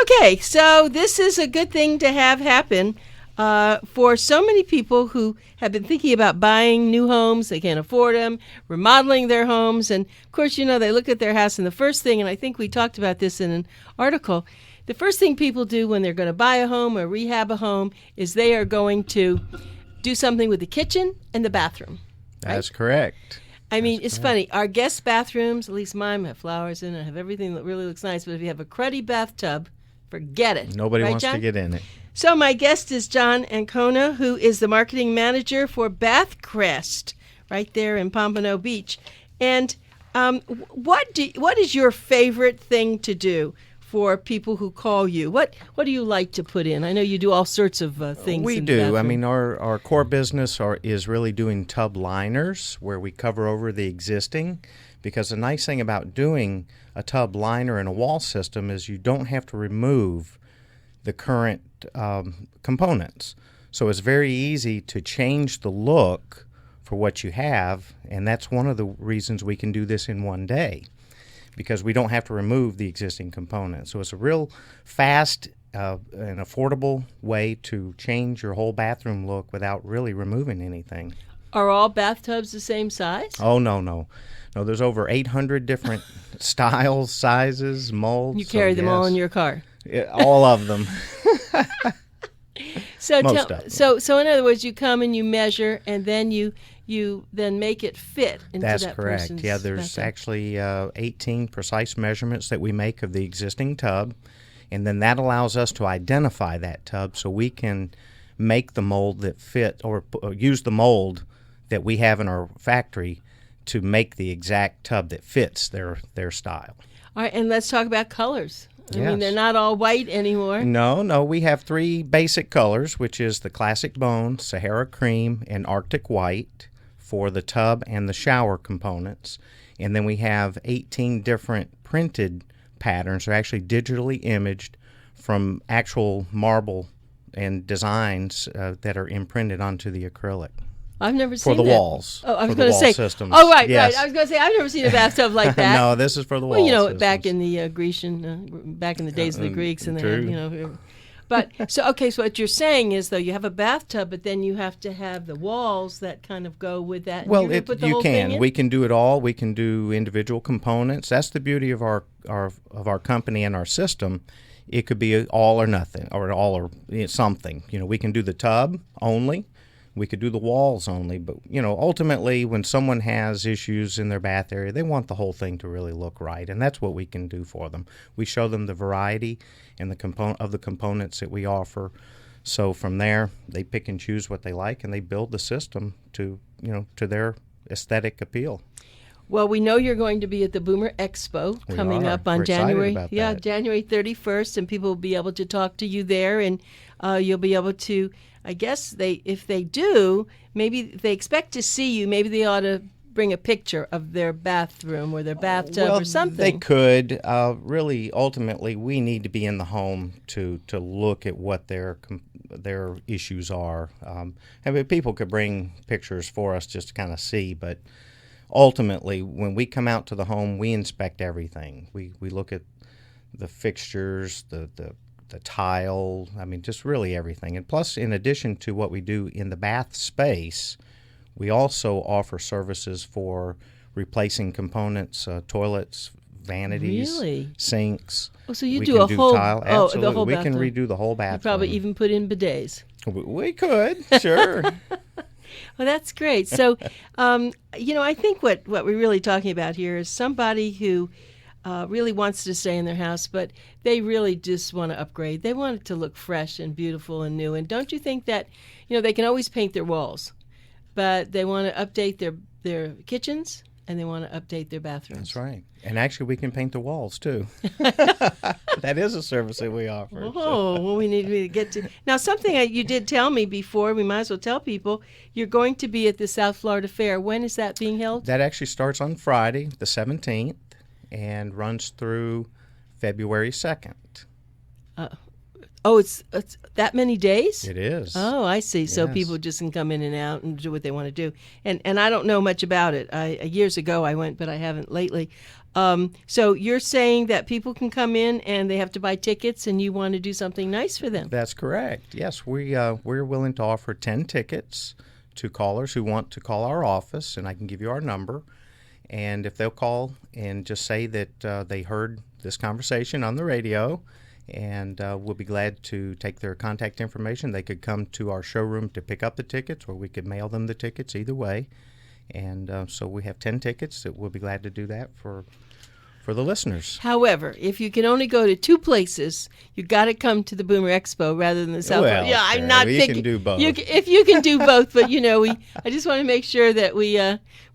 Okay, so this is a good thing to have happen for so many people who have been thinking about buying new homes. They can't afford them, remodeling their homes. And, of course, they look at their house, and the first thing, and I think we talked about this in an article, the first thing people do when they're going to buy a home or rehab a home is they are going to do something with the kitchen and the bathroom. Right? That's correct. I mean, it's funny. Our guest bathrooms, at least mine, have flowers in it, have everything that really looks nice. But if you have a cruddy bathtub, forget it. Nobody right, wants John? to get in it. So my guest is John Ancona, who is the marketing manager for Bath Crest, right there in Pompano Beach. And what is your favorite thing to do for people who call you? What do you like to put in? I know you do all sorts of things. We in do. the bathroom. I mean, our core business is really doing tub liners, where we cover over the existing. Because the nice thing about doing a tub liner in a wall system is you don't have to remove the current components. So it's very easy to change the look for what you have, and that's one of the reasons we can do this in one day, because we don't have to remove the existing components. So it's a real fast and affordable way to change your whole bathroom look without really removing anything. Are all bathtubs the same size? Oh, no. No, there's over 800 different styles, sizes, molds. You carry them all in your car? Yeah, all of them. So Most of them. So in other words, you come and you measure, and then you then make it fit into That's that correct. person's Yeah, there's bathtub. actually 18 precise measurements that we make of the existing tub, and then that allows us to identify that tub so we can make the mold that fit, or use the mold that we have in our factory to make the exact tub that fits their style. All right, and let's talk about colors. I mean, Yes. they're not all white anymore. No, we have three basic colors, which is the classic bone, Sahara cream, and Arctic white for the tub and the shower components. And then we have 18 different printed patterns. They're actually digitally imaged from actual marble and designs that are imprinted onto the acrylic. I've never seen For the that. walls. Oh, I was for the going to wall say. systems. Oh, right. Yes. I was going to say I've never seen a bathtub like that. No, this is for the wall Well, systems. back in the Grecian, back in the days of the Greeks, and they had, true. But so what you're saying is, though, you have a bathtub, but then you have to have the walls that kind of go with that. Well, You're gonna put the you whole thing can. in? We can do it all. We can do individual components. That's the beauty of our company and our system. It could be all or nothing, or all or something. We can do the tub only. We could do the walls only. But ultimately, when someone has issues in their bath area, they want the whole thing to really look right, and that's what we can do for them. We show them the variety and the components that we offer. So from there, they pick and choose what they like, and they build the system to their aesthetic appeal. Well, we know you're going to be at the Boomer Expo coming up on We're excited January. about that. January 31st, and people will be able to talk to you there, and you'll be able to. I guess if they do, maybe if they expect to see you, maybe they ought to bring a picture of their bathroom or their bathtub or something. They could. Really, ultimately, we need to be in the home to look at what their issues are. People could bring pictures for us just to kind of see, but ultimately, when we come out to the home, we inspect everything. We look at the fixtures, the tile, just really everything. And plus, in addition to what we do in the bath space, we also offer services for replacing components, toilets, vanities, Really? sinks. Oh, so you We do can a do whole tile. the Absolutely. whole We bathroom. can redo the whole You bathroom. probably even put in bidets. We could, sure. Well, that's great. So, I think what we're really talking about here is somebody who really wants to stay in their house, but they really just want to upgrade. They want it to look fresh and beautiful and new. And don't you think that, they can always paint their walls, but they want to update their kitchens and they want to update their bathrooms. That's right. And actually, we can paint the walls, too. That is a service that we offer. Oh, well, we need to get to... Now, something you did tell me before, we might as well tell people, you're going to be at the South Florida Fair. When is that being held? That actually starts on Friday, the 17th, and runs through February 2nd. Oh, it's that many days? It is. Oh, I see. So Yes. people just can come in and out and do what they want to do. And I don't know much about it. Years ago I went, but I haven't lately. So you're saying that people can come in and they have to buy tickets, and you want to do something nice for them. That's correct. Yes, we're willing to offer 10 tickets to callers who want to call our office, and I can give you our number. And if they'll call and just say that they heard this conversation on the radio, and we'll be glad to take their contact information. They could come to our showroom to pick up the tickets, or we could mail them the tickets, either way. And so we have 10 tickets that we'll be glad to do that for the listeners. However, if you can only go to two places, you got to come to the Boomer Expo rather than the South. Well, yeah, sure. I'm not You picking. can do both. If you can do both, but I just want to make sure that we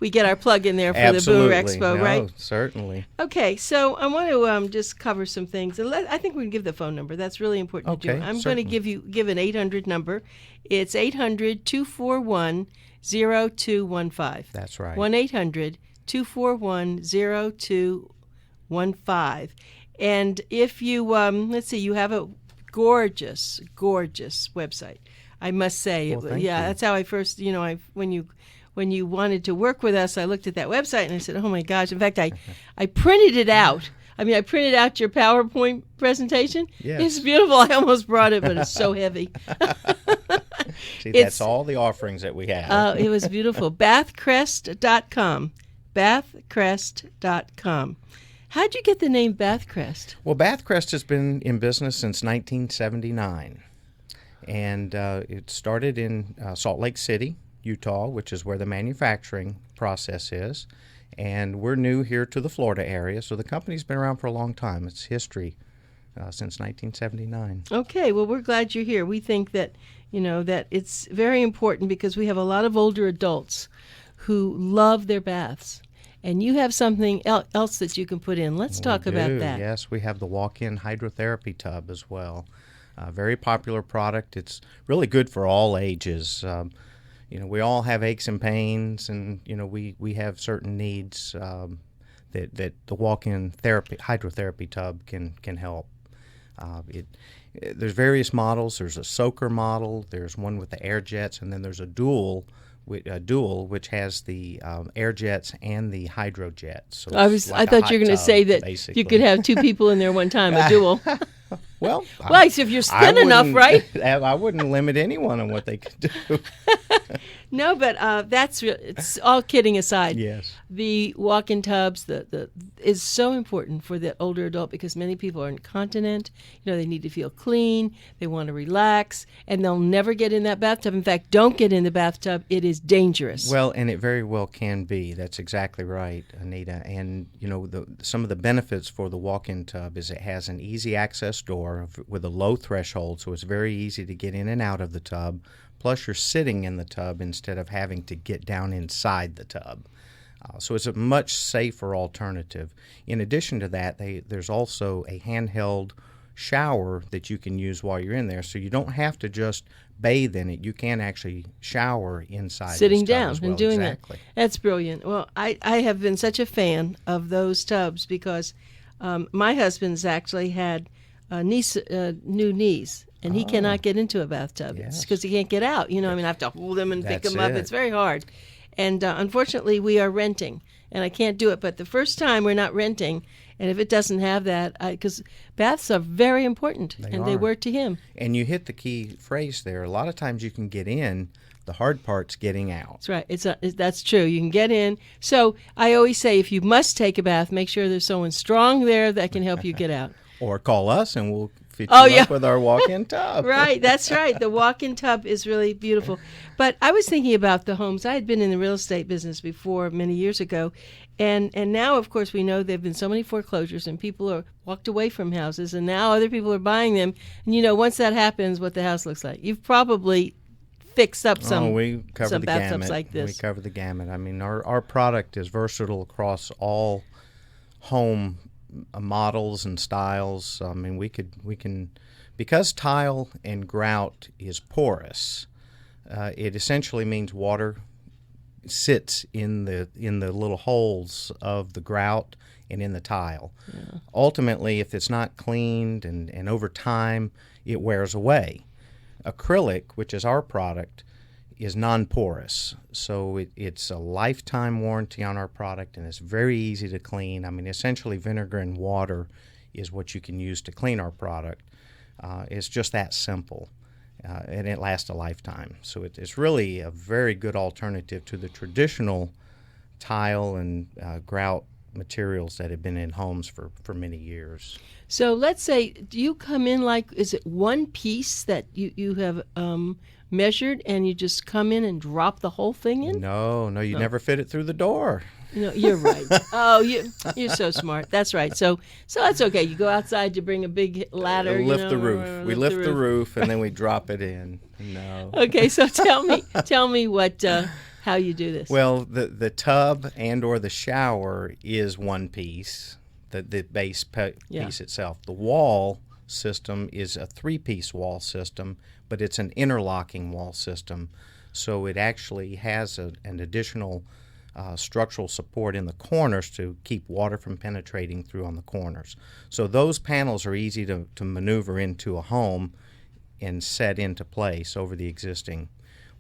get our plug in there for Absolutely. the Boomer Expo, No, right? Certainly. Okay, so I want to just cover some things. And I think we can give the phone number. That's really important to do. Okay, I'm certainly. going to give an 800 number. It's 800-241-0215. That's right. 1-800-241-0215. And if you, let's see, you have a gorgeous, gorgeous website, I must say. Well, thank yeah, you. that's how I first, when you wanted to work with us, I looked at that website and I said, oh my gosh. In fact, I printed it out. I printed out your PowerPoint presentation. Yes. It's beautiful. I almost brought it, but it's so heavy. See, that's all the offerings that we have. It was beautiful. BathCrest.com. BathCrest.com. How'd you get the name Bath Crest? Well, Bath Crest has been in business since 1979. And it started in Salt Lake City, Utah, which is where the manufacturing process is. And we're new here to the Florida area, so the company's been around for a long time. It's history since 1979. Okay, well, we're glad you're here. We think that, that it's very important because we have a lot of older adults who love their baths. And you have something else that you can put in. Let's talk about that. Yes, we have the walk-in hydrotherapy tub as well. Very popular product. It's really good for all ages. We all have aches and pains, and we have certain needs that the walk-in hydrotherapy tub can help. There's various models. There's a soaker model. There's one with the air jets, and then there's a dual, which has the air jets and the hydro jets. So I thought you were going to say that basically. you could have two people in there one time, a dual. Well, if you're thin enough, right? I wouldn't limit anyone on what they could do. No, but it's all kidding aside. Yes. The walk-in tubs is so important for the older adult because many people are incontinent. They need to feel clean. They want to relax, and they'll never get in that bathtub. In fact, don't get in the bathtub. It is dangerous. Well, and it very well can be. That's exactly right, Anita. And, some of the benefits for the walk-in tub is it has an easy access door with a low threshold, so it's very easy to get in and out of the tub. Plus, you're sitting in the tub instead of having to get down inside the tub. So it's a much safer alternative. In addition to that, there's also a handheld shower that you can use while you're in there, so you don't have to just bathe in it. You can actually shower inside sitting this tub down as well. and doing exactly. that. That's brilliant. Well, I have been such a fan of those tubs because my husband's actually had new knees. And he cannot get into a bathtub because he can't get out. I have to hold him and pick him up. It's very hard. And unfortunately, we are renting, and I can't do it. But the first time we're not renting, and if it doesn't have that, because baths are very important, they were to him. And you hit the key phrase there. A lot of times you can get in. The hard part's getting out. That's right. That's true. You can get in. So I always say if you must take a bath, make sure there's someone strong there that can help you get out. Or call us, and we'll fit you up with our walk-in tub. Right, that's right. The walk-in tub is really beautiful. But I was thinking about the homes. I had been in the real estate business before many years ago, and now, of course, we know there have been so many foreclosures, and people are walked away from houses, and now other people are buying them. And once that happens, what the house looks like. You've probably fixed up some bathtubs like this. We cover the gamut. Our product is versatile across all home models and styles. We can because tile and grout is porous. It essentially means water sits in the little holes of the grout and in the tile. Yeah. Ultimately, if it's not cleaned and over time, it wears away. Acrylic, which is our product, is non-porous, so it's a lifetime warranty on our product, and it's very easy to clean. I mean, essentially vinegar and water is what you can use to clean our product. It's just that simple, and it lasts a lifetime. So it's really a very good alternative to the traditional tile and grout materials that have been in homes for many years. So let's say, do you come in like, is it one piece that you have measured and you just come in and drop the whole thing in? No, you never fit it through the door. No, you're right. Oh, you're so smart. That's right. So that's okay. You go outside, you bring a big ladder. Lift the roof. We lift the roof and then we drop it in. No. Okay, so tell me what how you do this. Well, the tub and or the shower is one piece, the base piece itself. The wall system is a 3-piece wall system, but it's an interlocking wall system, so it actually has an additional structural support in the corners to keep water from penetrating through on the corners. So those panels are easy to maneuver into a home and set into place over the existing.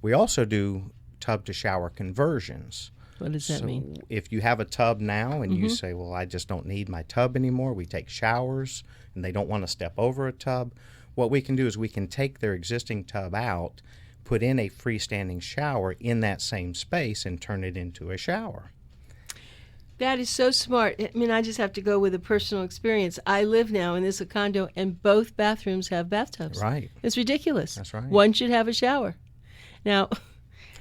We also do tub to shower conversions. What does that mean? If you have a tub now and you say, well, I just don't need my tub anymore, we take showers and they don't want to step over a tub, what we can do is we can take their existing tub out, put in a freestanding shower in that same space, and turn it into a shower. That is so smart. I mean, I just have to go with a personal experience. I live now in this condo, and both bathrooms have bathtubs. Right. It's ridiculous. That's right. One should have a shower. Now,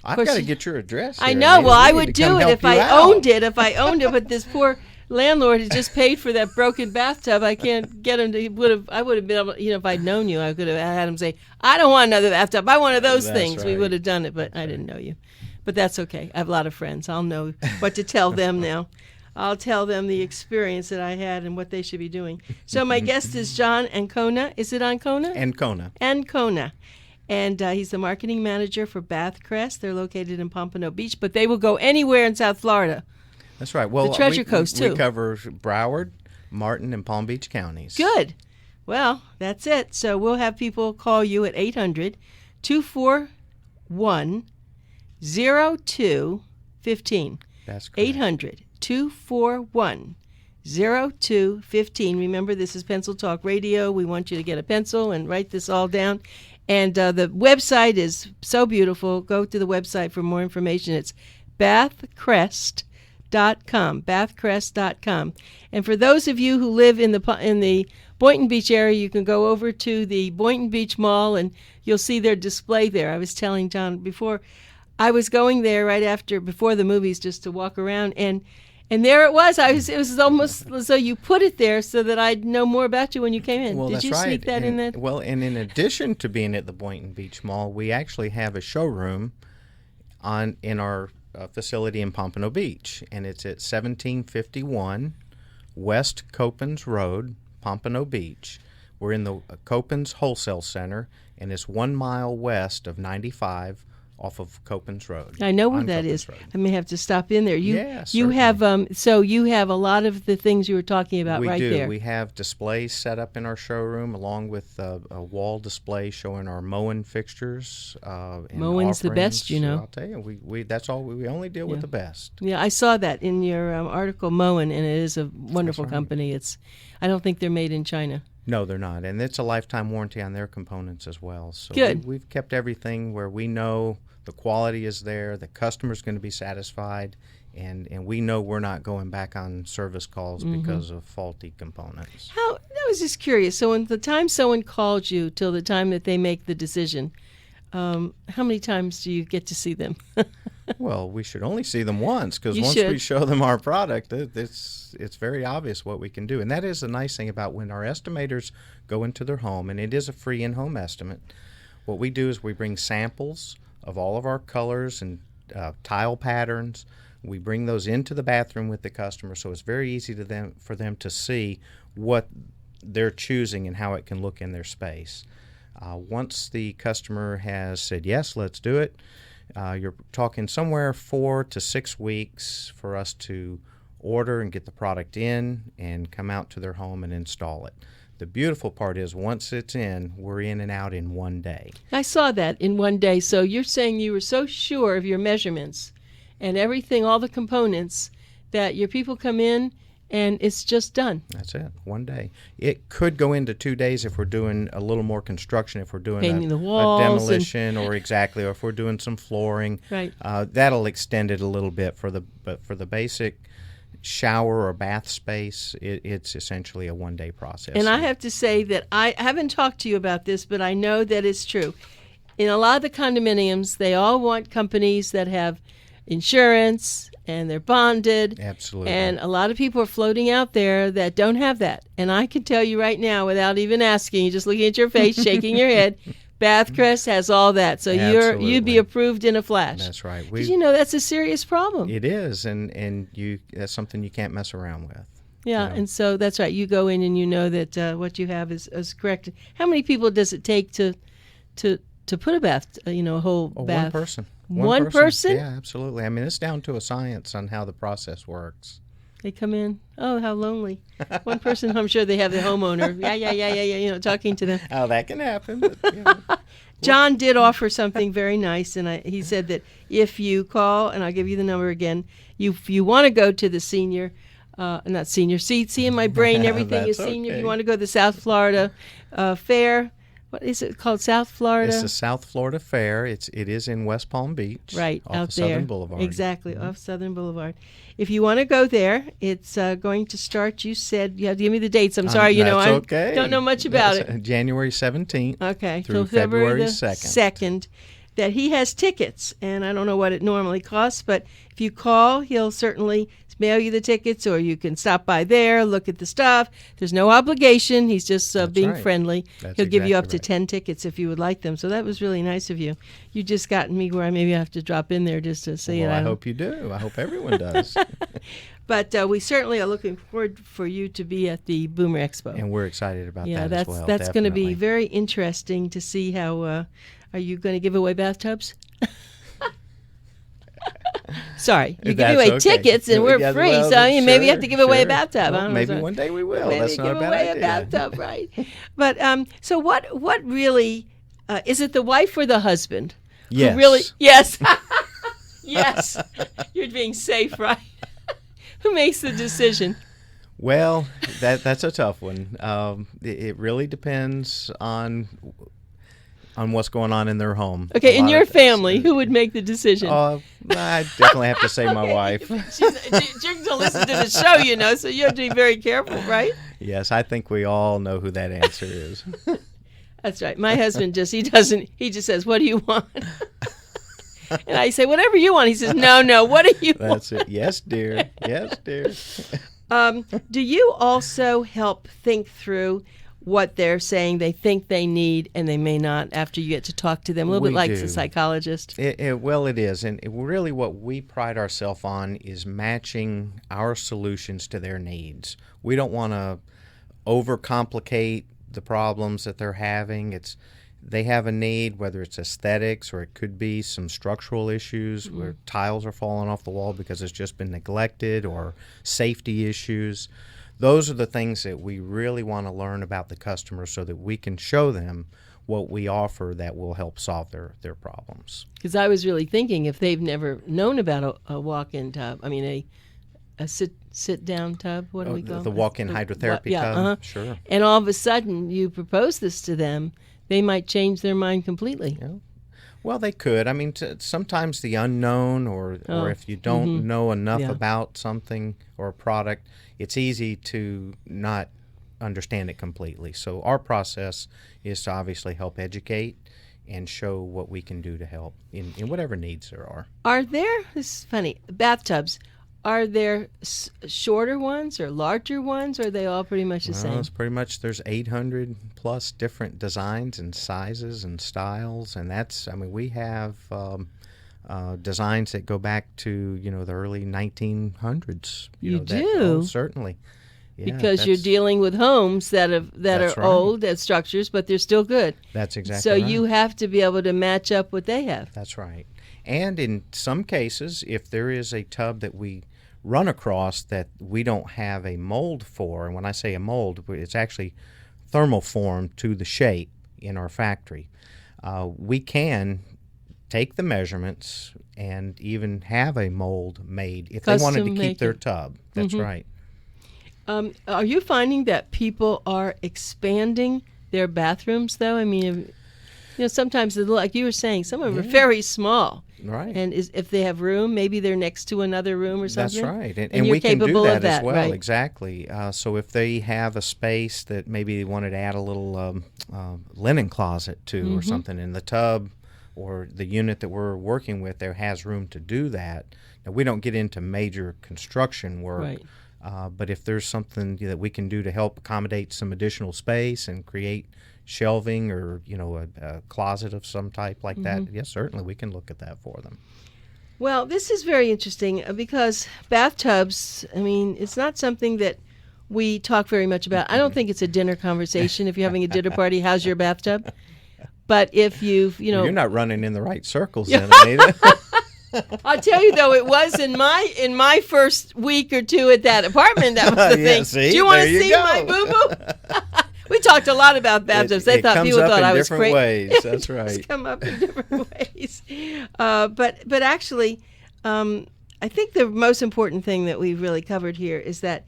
I've got to get your address. I here. know. Well, I need would to do come it help if you I out. owned it. If I owned it, but this poor landlord has just paid for that broken bathtub. I can't get him to. I would have been able. If I'd known you, I could have had him say, "I don't want another bathtub. I want one of those That's things." We right. would have done it, but I didn't know you. But that's okay. I have a lot of friends. I'll know what to tell them now. I'll tell them the experience that I had and what they should be doing. So my guest is John Ancona. Is it Ancona? Ancona. Ancona. And he's the marketing manager for Bath Crest. They're located in Pompano Beach, but they will go anywhere in South Florida. That's right. Well, the Treasure Coast, too. We cover Broward, Martin, and Palm Beach counties. Good. Well, that's it. So we'll have people call you at 800-241-0215. That's correct. 800-241-0215. Remember, this is Pencil Talk Radio. We want you to get a pencil and write this all down. And the website is so beautiful. Go to the website for more information. It's bathcrest.com, bathcrest.com. And for those of you who live in the Boynton Beach area, you can go over to the Boynton Beach Mall and you'll see their display there. I was telling John before, I was going there before the movies just to walk around, and there it was. It was almost as though you put it there so that I'd know more about you when you came in. Well, Did that's you right. sneak that in there? Well, and in addition to being at the Boynton Beach Mall, we actually have a showroom in our facility in Pompano Beach, and it's at 1751 West Copans Road, Pompano Beach. We're in the Copans Wholesale Center, and it's 1 mile west of 95 off of Copans Road. I know where on that Copans is. Road. I may have to stop in there. You certainly. have so you have a lot of the things you were talking about We right do. there. We have displays set up in our showroom, along with a wall display showing our mowing fixtures. And Mowing's the best, offerings. you know. I'll tell you, we that's all. We only deal with the best. Yeah, I saw that in your article, Moen, and it is a wonderful right. company. I don't think they're made in China. No, they're not, and it's a lifetime warranty on their components as well. So Good. We've kept everything where we know the quality is there, the customer's going to be satisfied, and we know we're not going back on service calls because of faulty components. I was just curious. So, when the time someone calls you till the time that they make the decision, how many times do you get to see them? Well, we should only see them once, because You once should. we show them our product, it's very obvious what we can do. And that is the nice thing about when our estimators go into their home, and it is a free in-home estimate. What we do is we bring samples of all of our colors and tile patterns. We bring those into the bathroom with the customer, so it's very easy for them to see what they're choosing and how it can look in their space. Once the customer has said, yes, let's do it, you're talking somewhere 4 to 6 weeks for us to order and get the product in and come out to their home and install it. The beautiful part is once it's in, we're in and out in one day. I saw that in one day. So you're saying you were so sure of your measurements and everything, all the components, that your people come in and it's just done. That's it, one day. It could go into 2 days if we're doing a little more construction, if we're doing Painting the a walls demolition or if we're doing some flooring. Right. That'll extend it a little bit. But for the basic shower or bath space, it's essentially a one-day process. And I have to say that I haven't talked to you about this, but I know that it's true. In a lot of the condominiums, they all want companies that have insurance and they're bonded. Absolutely. And a lot of people are floating out there that don't have that. And I can tell you right now, without even asking, you just looking at your face, shaking your head, Bath Crest has all that. So you'd be approved in a flash. That's right. Did you know that's a serious problem? It is, and that's something you can't mess around with. Yeah, You know? and so that's right. You go in and you know that what you have is correct. How many people does it take to put a bath, a whole bath? One person. One person? Yeah, absolutely. I mean, it's down to a science on how the process works. They come in. Oh, how lonely. One person. I'm sure they have the homeowner. Yeah. Talking to them. Oh, that can happen. But, John did offer something very nice, and he said that if you call, and I'll give you the number again, if you want to go to the senior, not senior, see in my brain, everything is senior. Okay. If you want to go to the South Florida Fair, what is it called? South Florida? It's the South Florida Fair. It is in West Palm Beach. Right, off out of there. Southern Boulevard. Exactly, off Southern Boulevard. If you want to go there, it's going to start, you said, you have to give me the dates. I'm sorry, That's I okay. don't know much about That's it. January 17th Okay, through till February the 2nd. 2nd, that he has tickets, and I don't know what it normally costs, but if you call, he'll certainly mail you the tickets, or you can stop by there, look at the stuff. There's no obligation. He's just being right. friendly. That's He'll give you up exactly to right. 10 tickets if you would like them. So that was really nice of you. You just gotten me where I maybe have to drop in there just to see Well, it. I hope you do. I hope everyone does. But we certainly are looking forward for you to be at the Boomer Expo. And we're excited about Yeah, that as well. that's going to be definitely. very interesting to see how. Are you going to give away bathtubs? Sorry, you're giving That's away okay. tickets and we're Yeah, free, well, so maybe you have to give away a sure. bathtub. Well, I don't know, maybe so- one day we will. Maybe That's give not a bad away idea. a bathtub, right? But so what really is it? The wife or the husband? Yes. Who really? Yes. Yes. You're being safe, right? Who makes the decision? Well, that's a tough one. It really depends on what's going on in their home. Okay, A in lot your of things. family, who would make the decision? I definitely have to say my wife. You're going to listen to the show, so you have to be very careful, right? Yes, I think we all know who that answer is. That's right. My husband he just says, "What do you want?" And I say, "Whatever you want." He says, "No, what do you want?" That's it. Yes, dear. Yes, dear. Do you also help think through what they're saying they think they need and they may not after you get to talk to them? A little bit We like do. a psychologist. Well, it is. And really what we pride ourselves on is matching our solutions to their needs. We don't want to overcomplicate the problems that they're having. They have a need, whether it's aesthetics or it could be some structural issues where tiles are falling off the wall because it's just been neglected, or safety issues. Those are the things that we really want to learn about the customer so that we can show them what we offer that will help solve their problems. Because I was really thinking if they've never known about a walk-in tub, a sit-down tub, what do we call it? The walk-in hydrotherapy yeah, tub? Sure. And all of a sudden you propose this to them, they might change their mind completely. Yeah. Well, they could. Sometimes the unknown or if you don't know enough Yeah. about something or a product, it's easy to not understand it completely. So our process is to obviously help educate and show what we can do to help in whatever needs there are. Are there, this is funny, bathtubs, are there shorter ones or larger ones, or are they all pretty much the same? It's pretty much, there's 800 plus different designs and sizes and styles, and we have designs that go back to the early 1900s. You do? Certainly. Yeah, because you're dealing with homes that are That's right. old as structures, but they're still good. That's exactly So right. you have to be able to match up what they have. That's right. And in some cases, if there is a tub that we run across that we don't have a mold for, and when I say a mold, it's actually thermoform to the shape in our factory. We can take the measurements and even have a mold made if they wanted to keep their tub. That's right. Are you finding that people are expanding their bathrooms, though? I mean, sometimes, like you were saying, some of them are very small. Right. And if they have room, maybe they're next to another room or something. That's right. And you're we can do capable that of that as well, right? Exactly. So if they have a space that maybe they wanted to add a little linen closet to or something in the tub, or the unit that we're working with there has room to do that. Now, we don't get into major construction work, Right. But if there's something that we can do to help accommodate some additional space and create shelving or a closet of some type like that, yes, certainly we can look at that for them. Well, this is very interesting because bathtubs, I mean, it's not something that we talk very much about. I don't think it's a dinner conversation. If you're having a dinner party, how's your bathtub? But if You're not running in the right circles then, Anita. I'll tell you though, it was in my first week or two at that apartment. That was the thing. See? Do you want to There you see go. my boo boo? We talked a lot about bathtubs. They thought people thought I was crazy. Ways. That's right. It's come up in different ways. But actually, I think the most important thing that we've really covered here is that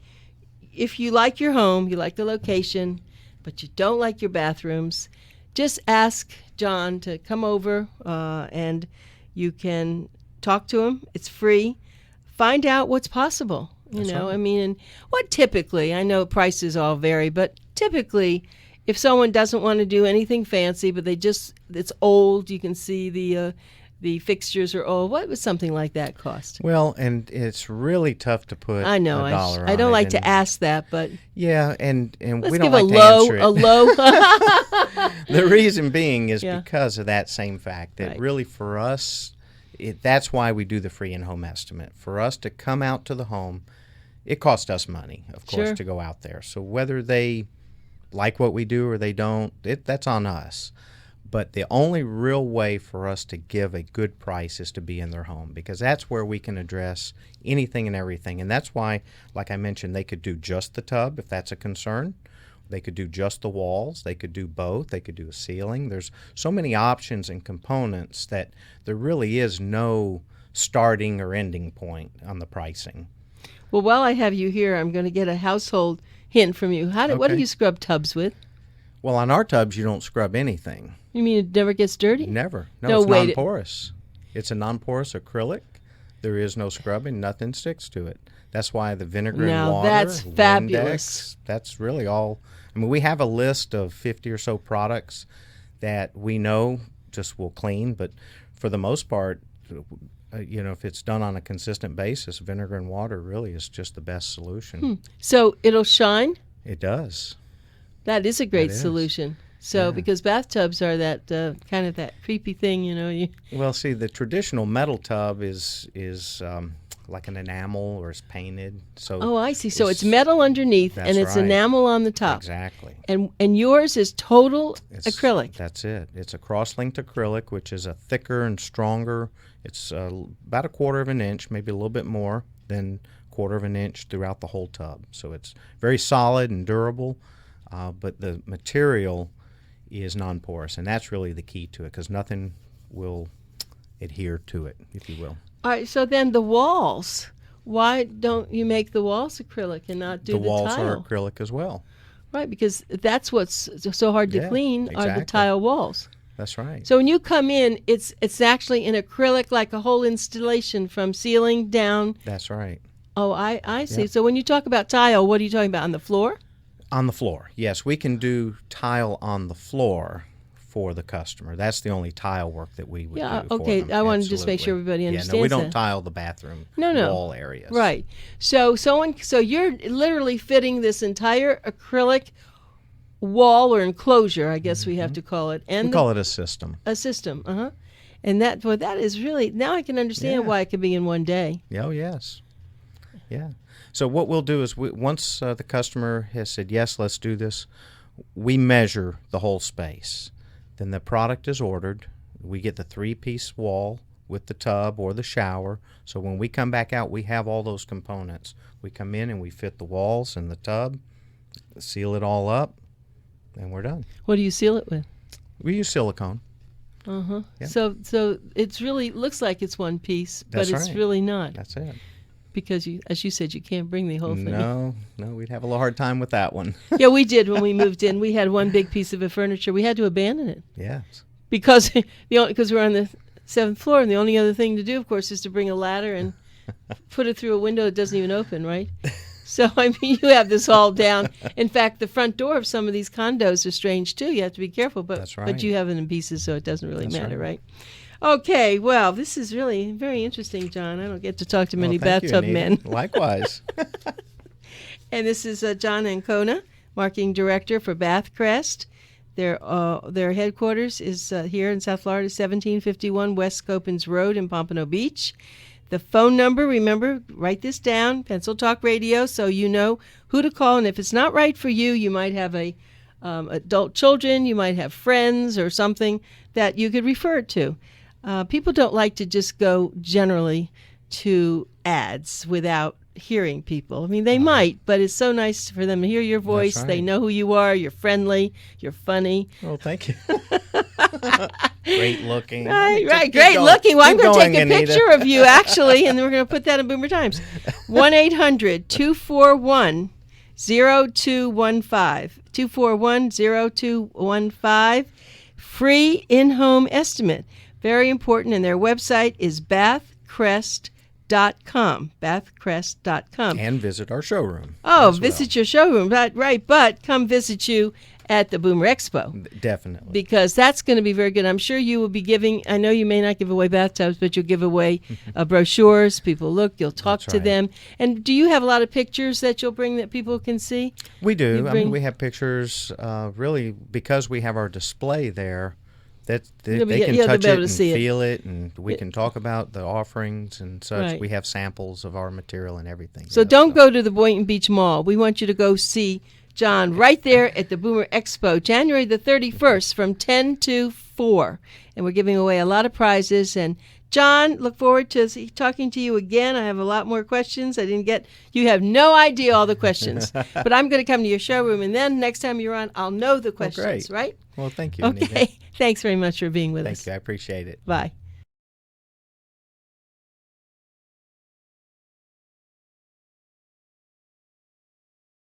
if you like your home, you like the location, but you don't like your bathrooms, just ask John to come over and you can talk to him. It's free. Find out what's possible. You know, right. I mean, and what typically, I know prices all vary, but typically if someone doesn't want to do anything fancy, but it's old, you can see the fixtures are old, what would something like that cost? Well, and it's really tough to put I know. a dollar on I don't it. like to ask that, but Yeah, and let's we give don't like to answer it. a low. The reason being is Yeah. because of that same fact that Right. really for us, that's why we do the free in-home estimate. For us to come out to the home, it costs us money, of course, Sure. to go out there. So whether they like what we do or they don't, that's on us. But the only real way for us to give a good price is to be in their home, because that's where we can address anything and everything. And that's why, like I mentioned, they could do just the tub if that's a concern. They could do just the walls. They could do both. They could do a ceiling. There's so many options and components that there really is no starting or ending point on the pricing. Well, while I have you here, I'm going to get a household hint from you. What do Okay. you scrub tubs with? Well, on our tubs, you don't scrub anything. You mean it never gets dirty? Never. No, No, it's wait. non-porous. It's a non-porous acrylic. There is no scrubbing. Nothing sticks to it. That's why the vinegar Now, and water, that's fabulous. Windex, that's really all. I mean, we have a list of 50 or so products that we know just will clean, but for the most part, if it's done on a consistent basis, vinegar and water really is just the best solution. So it'll shine? It does. That is a great It is. solution. So Yeah. because bathtubs are that kind of that creepy thing, Well, see, the traditional metal tub is like an enamel or it's painted. So Oh, I see. So it's metal underneath That's and it's right. enamel on the top. Exactly. And yours is total It's acrylic. That's it. It's a cross-linked acrylic, which is a thicker and stronger. It's about 1/4 of an inch, maybe a little bit more than 1/4 of an inch throughout the whole tub. So it's very solid and durable, but the material is non-porous, and that's really the key to it, because nothing will adhere to it, if you will. All right, so then the walls. Why don't you make the walls acrylic and not do the walls tile? are acrylic as well. Right, because that's what's so hard to Yeah, clean are the exactly. tile walls. That's right. So when you come in, it's actually an acrylic, like a whole installation from ceiling down. That's right. Oh, I see. Yeah. So when you talk about tile, what are you talking about, on the floor? On the floor, yes. We can do tile on the floor for the customer. That's the only tile work that we would Yeah, do for okay. them. I wanted to just make sure Absolutely. everybody No, we understands don't that. tile the bathroom No. wall areas. Right. So you're literally fitting this entire acrylic wall or enclosure, I guess we have to call it, and We call it a system. a system. And that is really, now I can understand Yeah. why it could be in one day. Oh, yes. Yeah. So what we'll do is once the customer has said, yes, let's do this, we measure the whole space. Then the product is ordered. We get the 3-piece wall with the tub or the shower. So when we come back out, we have all those components. We come in and we fit the walls and the tub, seal it all up, and we're done. What do you seal it with? We use silicone. Uh-huh. Yeah. So it's really looks like it's one piece, That's but it's right. really not. That's it. Because as you said, you can't bring the whole thing. No, we'd have a little hard time with that one. Yeah, we did when we moved in. We had one big piece of furniture. We had to abandon it Yes. because because we're on the 7th floor, and the only other thing to do, of course, is to bring a ladder and put it through a window that doesn't even open, right? So, I mean, you have this all down. In fact, the front door of some of these condos are strange, too. You have to be careful, but That's right. but you have it in pieces, so it doesn't really That's matter, right. right? Okay, well, this is really very interesting, John. I don't get to talk to many Thank you, bathtub Anita. men. Likewise. And this is John Ancona, marketing director for Bath Crest. Their headquarters is here in South Florida, 1751 West Copans Road in Pompano Beach. The phone number, remember, write this down, Pencil Talk Radio, so you know who to call. And if it's not right for you, you might have adult children, you might have friends or something that you could refer it to. People don't like to just go generally to ads without hearing people. I mean, they might, but it's so nice for them to hear your voice. That's right. They know who you are. You're friendly. You're funny. Well, thank you. Great looking. Right. Keep Great going. looking. Well, I'm Keep going to take a Anita. picture of you, actually, and then we're going to put that in Boomer Times. 1-800-241-0215. 241-0215. Free in-home estimate. Very important, and their website is bathcrest.com. Bathcrest.com. And visit our showroom. Oh, as visit your showroom, right, but come visit you at the Boomer Expo. Definitely. Because that's going to be very good. I'm sure you will be giving, I know you may not give away bathtubs, but you'll give away brochures. People look, you'll talk That's to right. them. And do you have a lot of pictures that you'll bring that people can see? We do. You I bring- mean, we have pictures, really, because we have our display there, that they You'll be- can yeah, they'll touch be it able to and see it. feel it, and we can talk about the offerings and such. Right. We have samples of our material and everything. So you know, don't go to the Boynton Beach Mall. We want you to go see John right there at the Boomer Expo, January the 31st from 10 to 4. And we're giving away a lot of prizes. And John, look forward to talking to you again. I have a lot more questions. You have no idea all the questions. But I'm going to come to your showroom, and then next time you're on, I'll know the questions, great. right? Well, thank you, Anita. Okay. Thanks very much for being with us. Thank you. I appreciate it. Bye.